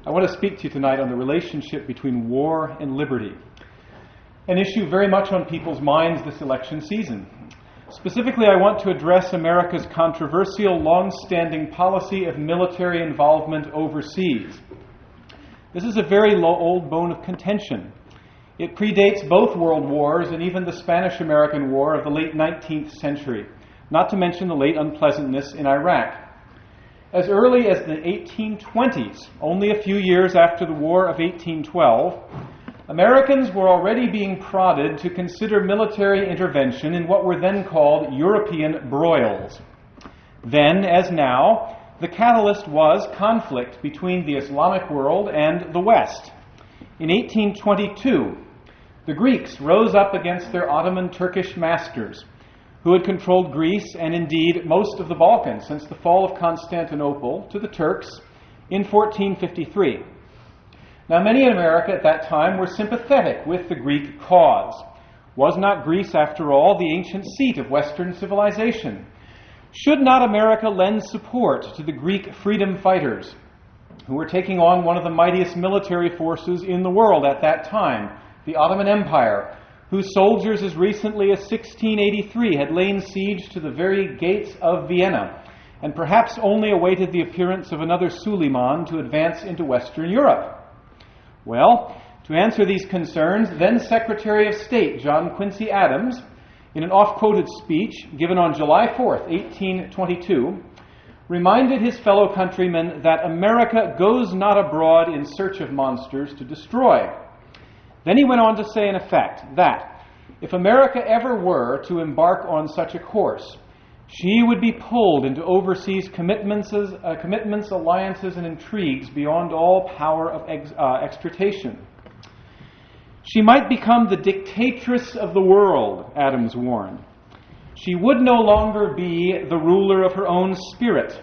I want to speak to you tonight on the relationship between war and liberty, an issue very much on people's minds this election season. Specifically, I want to address America's controversial, long-standing policy of military involvement overseas. This is a very old bone of contention. It predates both world wars and even the Spanish-American War of the late 19th century, not to mention the late unpleasantness in Iraq. As early as the 1820s, only a few years after the War of 1812, Americans were already being prodded to consider military intervention in what were then called European broils. Then, as now, the catalyst was conflict between the Islamic world and the West. In 1822, the Greeks rose up against their Ottoman Turkish masters, who had controlled Greece and indeed most of the Balkans since the fall of Constantinople to the Turks in 1453. Now, many in America at that time were sympathetic with the Greek cause. Was not Greece, after all, the ancient seat of Western civilization? Should not America lend support to the Greek freedom fighters, who were taking on one of the mightiest military forces in the world at that time, the Ottoman Empire, whose soldiers as recently as 1683 had lain siege to the very gates of Vienna, and perhaps only awaited the appearance of another Suleiman to advance into Western Europe? Well, to answer these concerns, then Secretary of State John Quincy Adams, in an oft-quoted speech given on July 4th, 1822, reminded his fellow countrymen that America goes not abroad in search of monsters to destroy. Then he went on to say, in effect, that if America ever were to embark on such a course, she would be pulled into overseas commitments, alliances, and intrigues beyond all power of extrication. She might become the dictatress of the world, Adams warned. She would no longer be the ruler of her own spirit.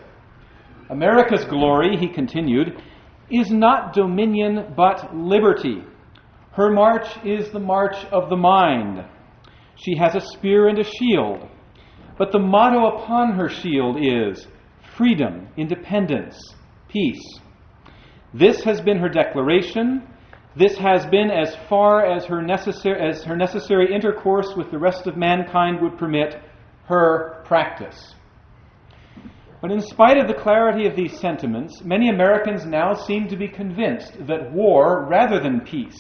America's glory, he continued, is not dominion but liberty. Her march is the march of the mind. She has a spear and a shield, but the motto upon her shield is freedom, independence, peace. This has been her declaration. This has been as far as her necessary intercourse with the rest of mankind would permit, her practice. But in spite of the clarity of these sentiments, many Americans now seem to be convinced that war, rather than peace,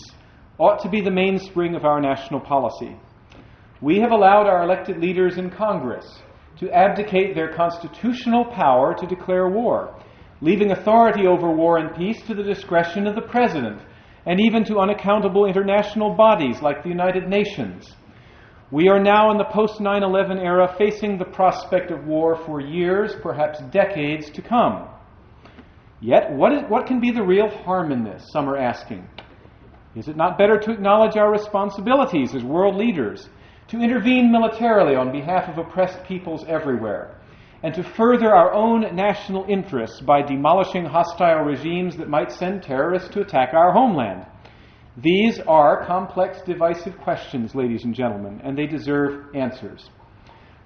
ought to be the mainspring of our national policy. We have allowed our elected leaders in Congress to abdicate their constitutional power to declare war, leaving authority over war and peace to the discretion of the President, and even to unaccountable international bodies like the United Nations. We are now in the post-9/11 era facing the prospect of war for years, perhaps decades to come. Yet, what can be the real harm in this, some are asking? Is it not better to acknowledge our responsibilities as world leaders, to intervene militarily on behalf of oppressed peoples everywhere, and to further our own national interests by demolishing hostile regimes that might send terrorists to attack our homeland? These are complex, divisive questions, ladies and gentlemen, and they deserve answers.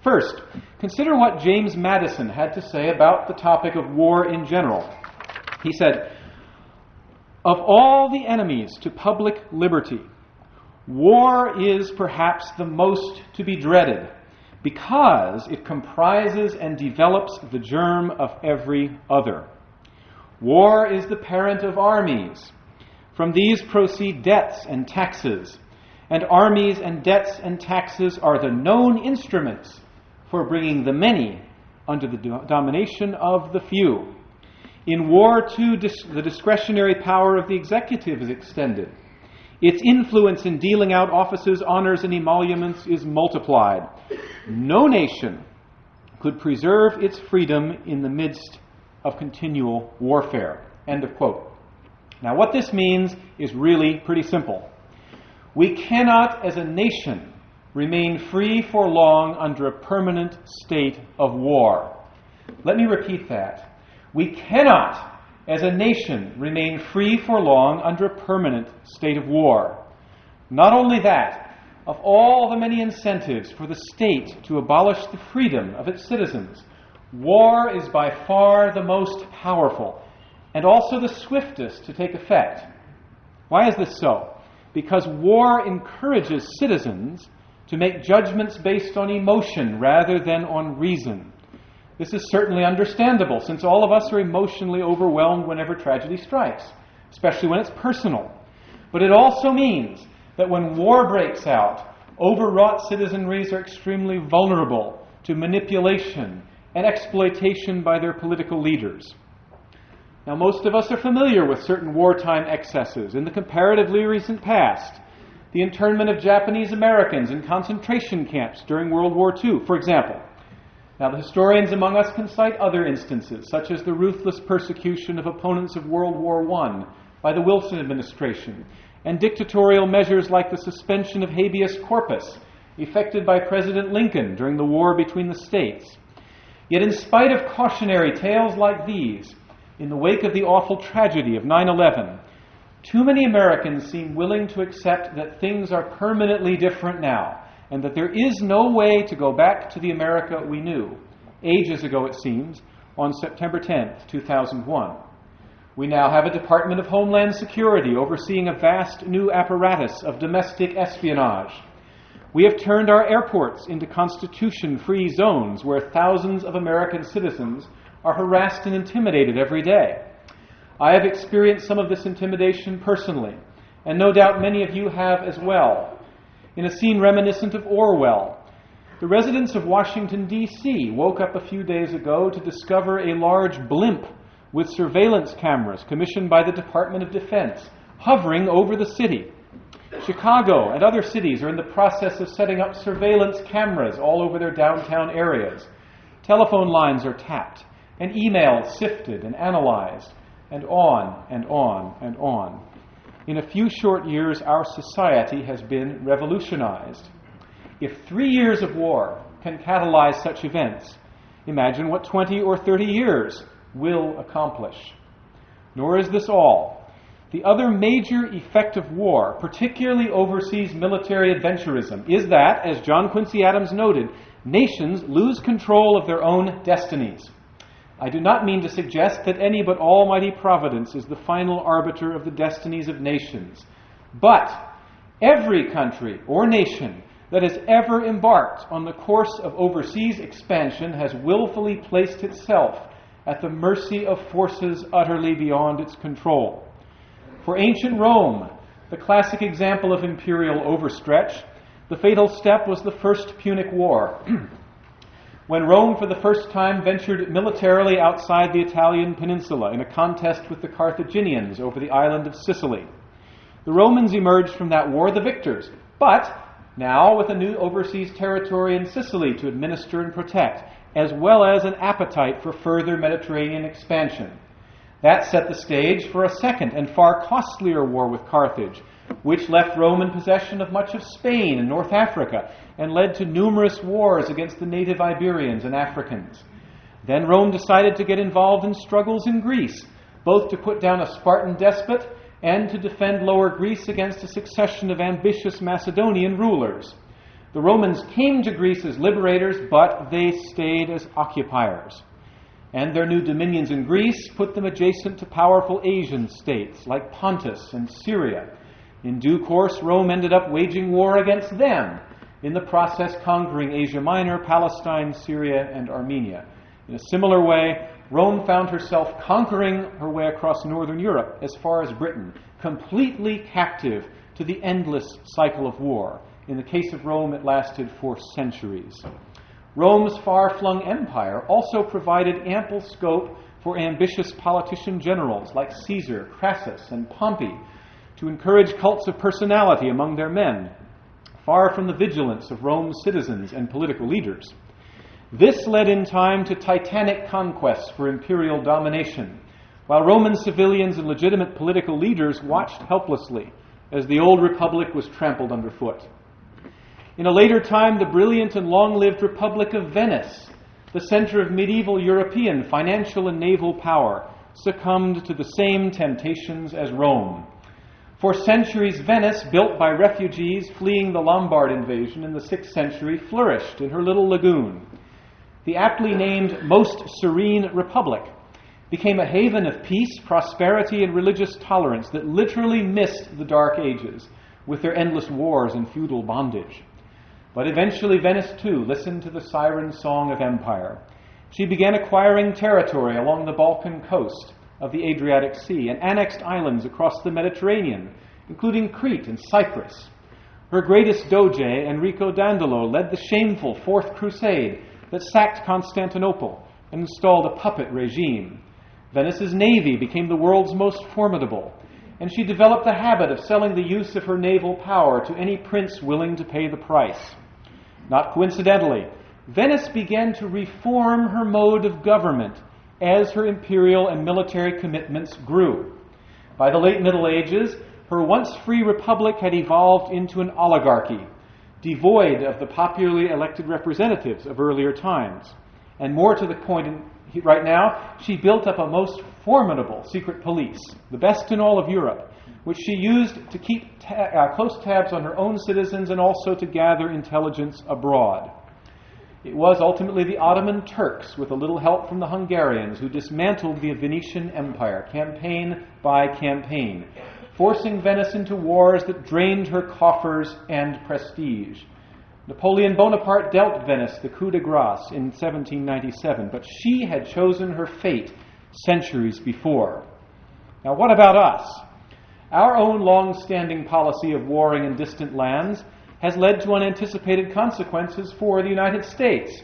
First, consider what James Madison had to say about the topic of war in general. He said, "Of all the enemies to public liberty, war is perhaps the most to be dreaded, because it comprises and develops the germ of every other. War is the parent of armies. From these proceed debts and taxes, and armies and debts and taxes are the known instruments for bringing the many under the domination of the few. In war, too, the discretionary power of the executive is extended. Its influence in dealing out offices, honors, and emoluments is multiplied. No nation could preserve its freedom in the midst of continual warfare." End of quote. Now, what this means is really pretty simple. We cannot, as a nation, remain free for long under a permanent state of war. Let me repeat that. We cannot, as a nation, remain free for long under a permanent state of war. Not only that, of all the many incentives for the state to abolish the freedom of its citizens, war is by far the most powerful and also the swiftest to take effect. Why is this so? Because war encourages citizens to make judgments based on emotion rather than on reason. This is certainly understandable, since all of us are emotionally overwhelmed whenever tragedy strikes, especially when it's personal. But it also means that when war breaks out, overwrought citizenries are extremely vulnerable to manipulation and exploitation by their political leaders. Now, most of us are familiar with certain wartime excesses. In the comparatively recent past, the internment of Japanese Americans in concentration camps during World War II, for example. Now, the historians among us can cite other instances, such as the ruthless persecution of opponents of World War I by the Wilson administration, and dictatorial measures like the suspension of habeas corpus, effected by President Lincoln during the war between the states. Yet in spite of cautionary tales like these, in the wake of the awful tragedy of 9/11, too many Americans seem willing to accept that things are permanently different now, and that there is no way to go back to the America we knew, ages ago it seems, on September 10th, 2001. We now have a Department of Homeland Security overseeing a vast new apparatus of domestic espionage. We have turned our airports into constitution-free zones where thousands of American citizens are harassed and intimidated every day. I have experienced some of this intimidation personally, and no doubt many of you have as well. In a scene reminiscent of Orwell, the residents of Washington, D.C. woke up a few days ago to discover a large blimp with surveillance cameras commissioned by the Department of Defense hovering over the city. Chicago and other cities are in the process of setting up surveillance cameras all over their downtown areas. Telephone lines are tapped, and emails sifted and analyzed, and on and on and on. In a few short years, our society has been revolutionized. If 3 years of war can catalyze such events, imagine what 20 or 30 years will accomplish. Nor is this all. The other major effect of war, particularly overseas military adventurism, is that, as John Quincy Adams noted, nations lose control of their own destinies. I do not mean to suggest that any but almighty providence is the final arbiter of the destinies of nations. But every country or nation that has ever embarked on the course of overseas expansion has willfully placed itself at the mercy of forces utterly beyond its control. For ancient Rome, the classic example of imperial overstretch, the fatal step was the First Punic War, when Rome for the first time ventured militarily outside the Italian peninsula in a contest with the Carthaginians over the island of Sicily. The Romans emerged from that war the victors, but now with a new overseas territory in Sicily to administer and protect, as well as an appetite for further Mediterranean expansion. That set the stage for a second and far costlier war with Carthage, which left Rome in possession of much of Spain and North Africa and led to numerous wars against the native Iberians and Africans. Then Rome decided to get involved in struggles in Greece, both to put down a Spartan despot and to defend Lower Greece against a succession of ambitious Macedonian rulers. The Romans came to Greece as liberators, but they stayed as occupiers. And their new dominions in Greece put them adjacent to powerful Asian states like Pontus and Syria. In due course, Rome ended up waging war against them, in the process conquering Asia Minor, Palestine, Syria, and Armenia. In a similar way, Rome found herself conquering her way across northern Europe as far as Britain, completely captive to the endless cycle of war. In the case of Rome, it lasted for centuries. Rome's far-flung empire also provided ample scope for ambitious politician generals like Caesar, Crassus, and Pompey to encourage cults of personality among their men, far from the vigilance of Rome's citizens and political leaders. This led in time to titanic conquests for imperial domination, while Roman civilians and legitimate political leaders watched helplessly as the old republic was trampled underfoot. In a later time, the brilliant and long-lived Republic of Venice, the center of medieval European financial and naval power, succumbed to the same temptations as Rome. For centuries, Venice, built by refugees fleeing the Lombard invasion in the 6th century, flourished in her little lagoon. The aptly named Most Serene Republic became a haven of peace, prosperity, and religious tolerance that literally missed the Dark Ages with their endless wars and feudal bondage. But eventually Venice, too, listened to the siren song of empire. She began acquiring territory along the Balkan coast of the Adriatic Sea and annexed islands across the Mediterranean, including Crete and Cyprus. Her greatest doge, Enrico Dandolo, led the shameful Fourth Crusade that sacked Constantinople and installed a puppet regime. Venice's navy became the world's most formidable, and she developed the habit of selling the use of her naval power to any prince willing to pay the price. Not coincidentally, Venice began to reform her mode of government as her imperial and military commitments grew. By the late Middle Ages, her once free republic had evolved into an oligarchy, devoid of the popularly elected representatives of earlier times. And more to the point, right now, she built up a most formidable secret police, the best in all of Europe, which she used to keep close tabs on her own citizens and also to gather intelligence abroad. It was ultimately the Ottoman Turks, with a little help from the Hungarians, who dismantled the Venetian Empire, campaign by campaign, forcing Venice into wars that drained her coffers and prestige. Napoleon Bonaparte dealt Venice the coup de grace in 1797, but she had chosen her fate centuries before. Now, what about us? Our own long-standing policy of warring in distant lands has led to unanticipated consequences for the United States.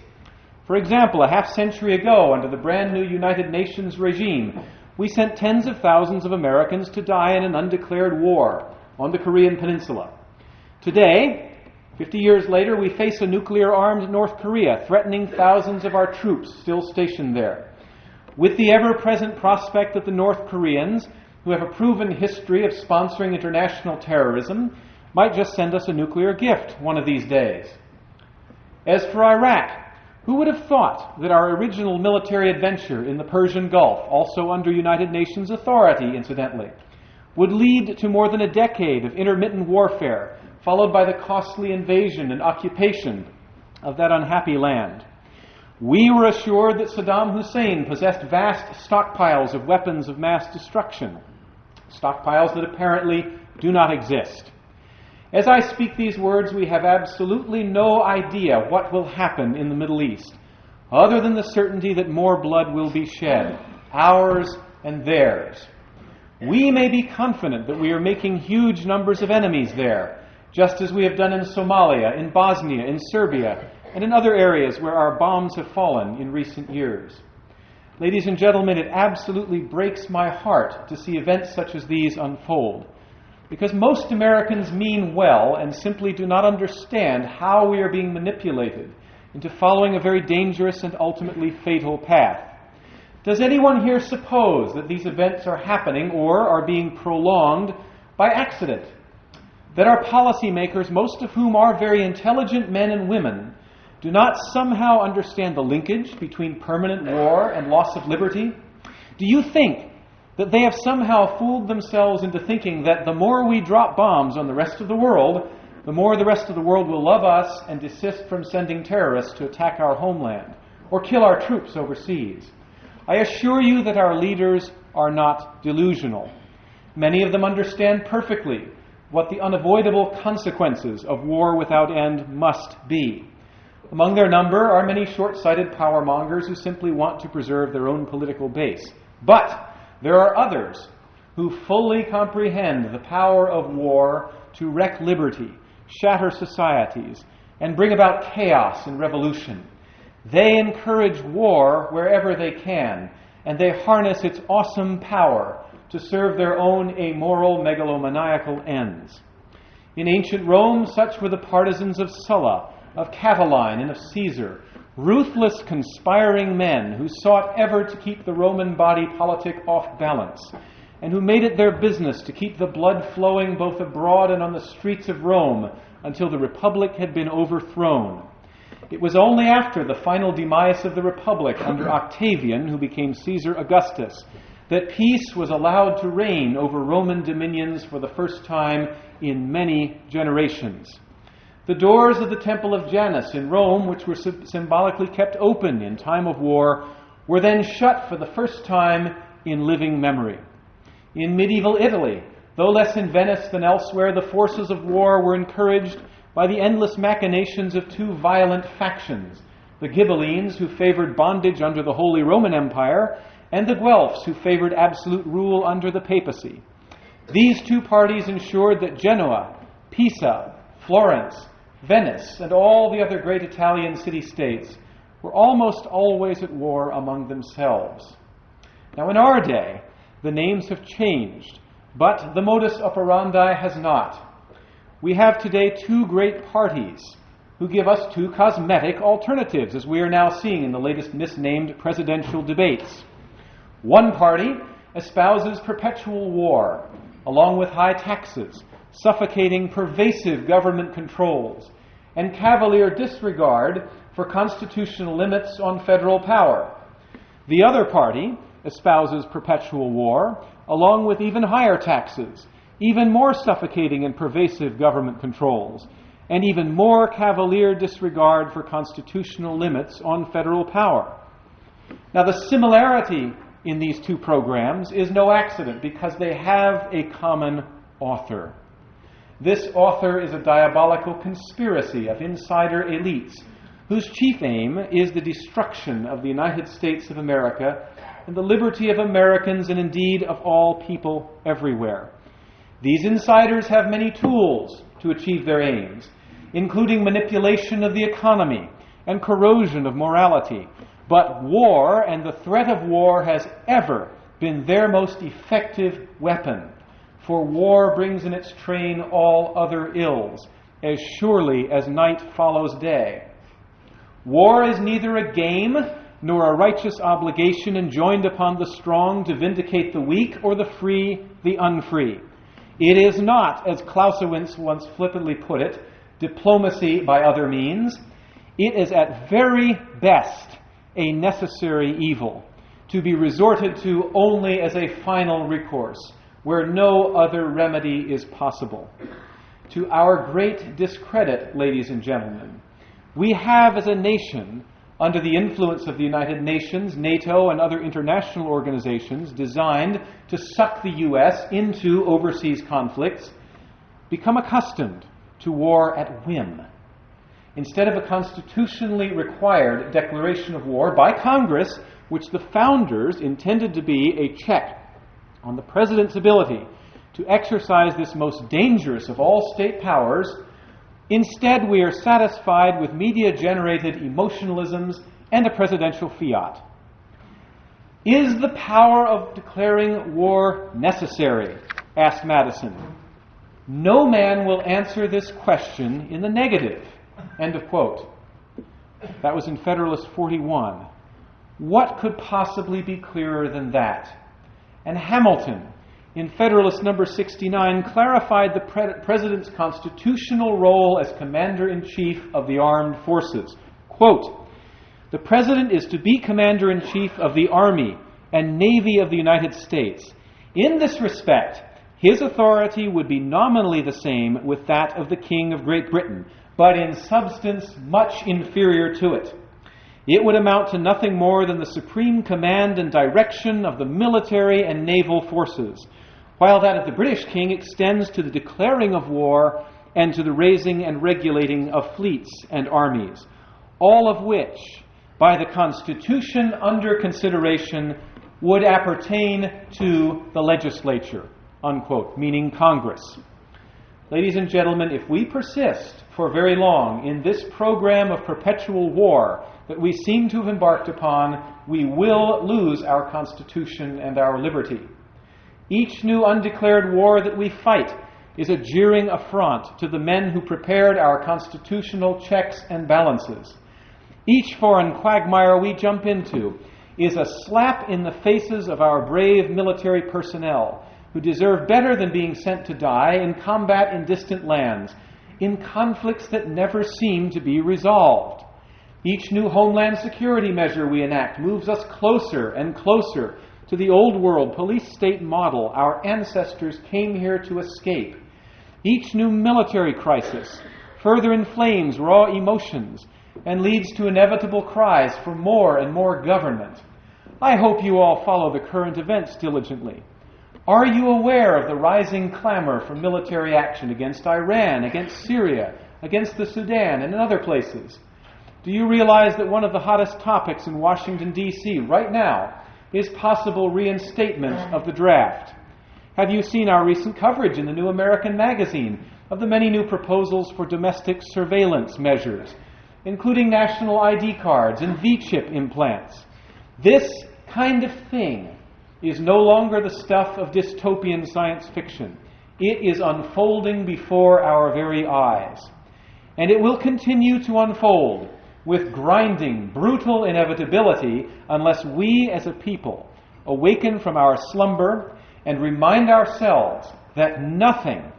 For example, a half-century ago, under the brand-new United Nations regime, we sent tens of thousands of Americans to die in an undeclared war on the Korean Peninsula. Today, 50 years later, we face a nuclear-armed North Korea threatening thousands of our troops still stationed there, with the ever-present prospect that the North Koreans, who have a proven history of sponsoring international terrorism, might just send us a nuclear gift one of these days. As for Iraq, who would have thought that our original military adventure in the Persian Gulf, also under United Nations authority, incidentally, would lead to more than a decade of intermittent warfare, followed by the costly invasion and occupation of that unhappy land? We were assured that Saddam Hussein possessed vast stockpiles of weapons of mass destruction, stockpiles that apparently do not exist. As I speak these words, we have absolutely no idea what will happen in the Middle East, other than the certainty that more blood will be shed, ours and theirs. We may be confident that we are making huge numbers of enemies there, just as we have done in Somalia, in Bosnia, in Serbia, and in other areas where our bombs have fallen in recent years. Ladies and gentlemen, it absolutely breaks my heart to see events such as these unfold, because most Americans mean well and simply do not understand how we are being manipulated into following a very dangerous and ultimately fatal path. Does anyone here suppose that these events are happening or are being prolonged by accident? That our policymakers, most of whom are very intelligent men and women, do not somehow understand the linkage between permanent war and loss of liberty? Do you think that they have somehow fooled themselves into thinking that the more we drop bombs on the rest of the world, the more the rest of the world will love us and desist from sending terrorists to attack our homeland or kill our troops overseas? I assure you that our leaders are not delusional. Many of them understand perfectly what the unavoidable consequences of war without end must be. Among their number are many short-sighted power-mongers who simply want to preserve their own political base. But there are others who fully comprehend the power of war to wreck liberty, shatter societies, and bring about chaos and revolution. They encourage war wherever they can, and they harness its awesome power to serve their own amoral, megalomaniacal ends. In ancient Rome, such were the partisans of Sulla, of Catiline, and of Caesar, ruthless, conspiring men who sought ever to keep the Roman body politic off balance, and who made it their business to keep the blood flowing both abroad and on the streets of Rome until the Republic had been overthrown. It was only after the final demise of the Republic under Octavian, who became Caesar Augustus, that peace was allowed to reign over Roman dominions for the first time in many generations. The doors of the Temple of Janus in Rome, which were symbolically kept open in time of war, were then shut for the first time in living memory. In medieval Italy, though less in Venice than elsewhere, the forces of war were encouraged by the endless machinations of two violent factions, the Ghibellines, who favored bondage under the Holy Roman Empire, and the Guelphs, who favored absolute rule under the papacy. These two parties ensured that Genoa, Pisa, Florence, Venice, and all the other great Italian city-states were almost always at war among themselves. Now, in our day, the names have changed, but the modus operandi has not. We have today two great parties who give us two cosmetic alternatives, as we are now seeing in the latest misnamed presidential debates. One party espouses perpetual war, along with high taxes, suffocating pervasive government controls, and cavalier disregard for constitutional limits on federal power. The other party espouses perpetual war, along with even higher taxes, even more suffocating and pervasive government controls, and even more cavalier disregard for constitutional limits on federal power. Now, the similarity in these two programs is no accident, because they have a common author. This author is a diabolical conspiracy of insider elites whose chief aim is the destruction of the United States of America and the liberty of Americans, and indeed of all people everywhere. These insiders have many tools to achieve their aims, including manipulation of the economy and corrosion of morality. But war and the threat of war has ever been their most effective weapon, for war brings in its train all other ills, as surely as night follows day. War is neither a game nor a righteous obligation enjoined upon the strong to vindicate the weak, or the free the unfree. It is not, as Clausewitz once flippantly put it, diplomacy by other means. It is at very best a necessary evil, to be resorted to only as a final recourse, where no other remedy is possible. To our great discredit, ladies and gentlemen, we have as a nation, under the influence of the United Nations, NATO, and other international organizations designed to suck the U.S. into overseas conflicts, become accustomed to war at whim. Instead of a constitutionally required declaration of war by Congress, which the founders intended to be a check on the president's ability to exercise this most dangerous of all state powers, instead we are satisfied with media-generated emotionalisms and a presidential fiat. Is the power of declaring war necessary? Asked Madison. No man will answer this question in the negative. End of quote. That was in Federalist 41. What could possibly be clearer than that? And Hamilton, in Federalist number 69, clarified the president's constitutional role as commander-in-chief of the armed forces. Quote, the president is to be commander-in-chief of the Army and Navy of the United States. In this respect, his authority would be nominally the same with that of the King of Great Britain, but in substance much inferior to it. It would amount to nothing more than the supreme command and direction of the military and naval forces, while that of the British king extends to the declaring of war and to the raising and regulating of fleets and armies, all of which, by the Constitution under consideration, would appertain to the legislature, unquote, meaning Congress. Ladies and gentlemen, if we persist for very long in this program of perpetual war that we seem to have embarked upon, we will lose our Constitution and our liberty. Each new undeclared war that we fight is a jeering affront to the men who prepared our constitutional checks and balances. Each foreign quagmire we jump into is a slap in the faces of our brave military personnel, who deserve better than being sent to die in combat in distant lands, in conflicts that never seem to be resolved. Each new homeland security measure we enact moves us closer and closer to the old world police-state model our ancestors came here to escape. Each new military crisis further inflames raw emotions and leads to inevitable cries for more and more government. I hope you all follow the current events diligently. Are you aware of the rising clamor for military action against Iran, against Syria, against the Sudan, and in other places? Do you realize that one of the hottest topics in Washington, D.C. right now is possible reinstatement of the draft? Have you seen our recent coverage in the New American Magazine of the many new proposals for domestic surveillance measures, including national ID cards and V-chip implants? This kind of thing is no longer the stuff of dystopian science fiction. It is unfolding before our very eyes. And it will continue to unfold with grinding, brutal inevitability unless we as a people awaken from our slumber and remind ourselves that nothing,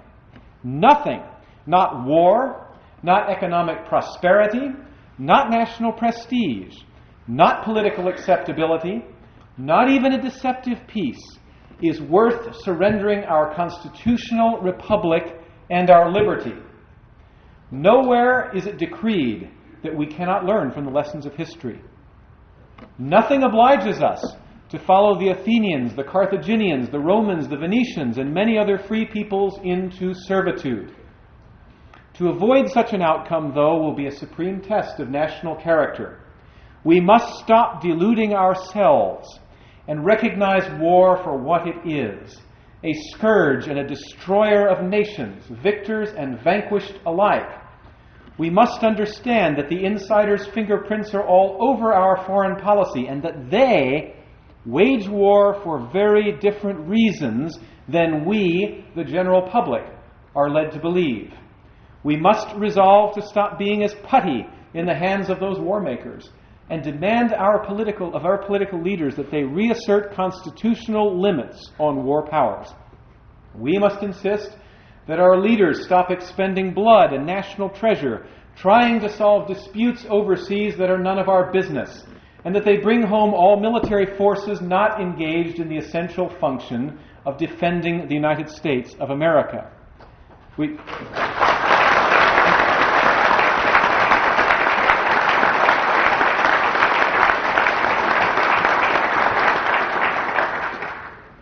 not war, not economic prosperity, not national prestige, not political acceptability, not even a deceptive peace, is worth surrendering our constitutional republic and our liberty. Nowhere is it decreed that we cannot learn from the lessons of history. Nothing obliges us to follow the Athenians, the Carthaginians, the Romans, the Venetians, and many other free peoples into servitude. To avoid such an outcome, though, will be a supreme test of national character. We must stop deluding ourselves and recognize war for what it is, a scourge and a destroyer of nations, victors and vanquished alike. We must understand that the insiders' fingerprints are all over our foreign policy and that they wage war for very different reasons than we, the general public, are led to believe. We must resolve to stop being as putty in the hands of those war makers and demand of our political leaders that they reassert constitutional limits on war powers. We must insist that our leaders stop expending blood and national treasure trying to solve disputes overseas that are none of our business, and that they bring home all military forces not engaged in the essential function of defending the United States of America.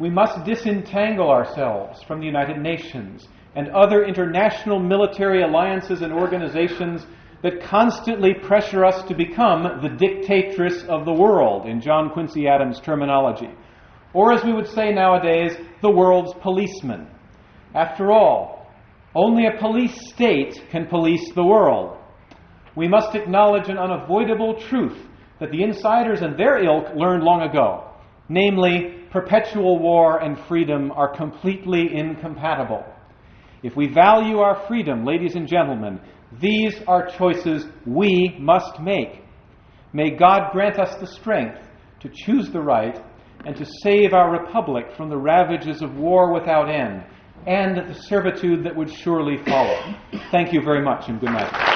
We must disentangle ourselves from the United Nations and other international military alliances and organizations that constantly pressure us to become the dictatress of the world, in John Quincy Adams' terminology. Or, as we would say nowadays, the world's policeman. After all, only a police state can police the world. We must acknowledge an unavoidable truth that the insiders and their ilk learned long ago, namely, perpetual war and freedom are completely incompatible. If we value our freedom, ladies and gentlemen, these are choices we must make. May God grant us the strength to choose the right and to save our republic from the ravages of war without end and the servitude that would surely follow. Thank you very much and good night.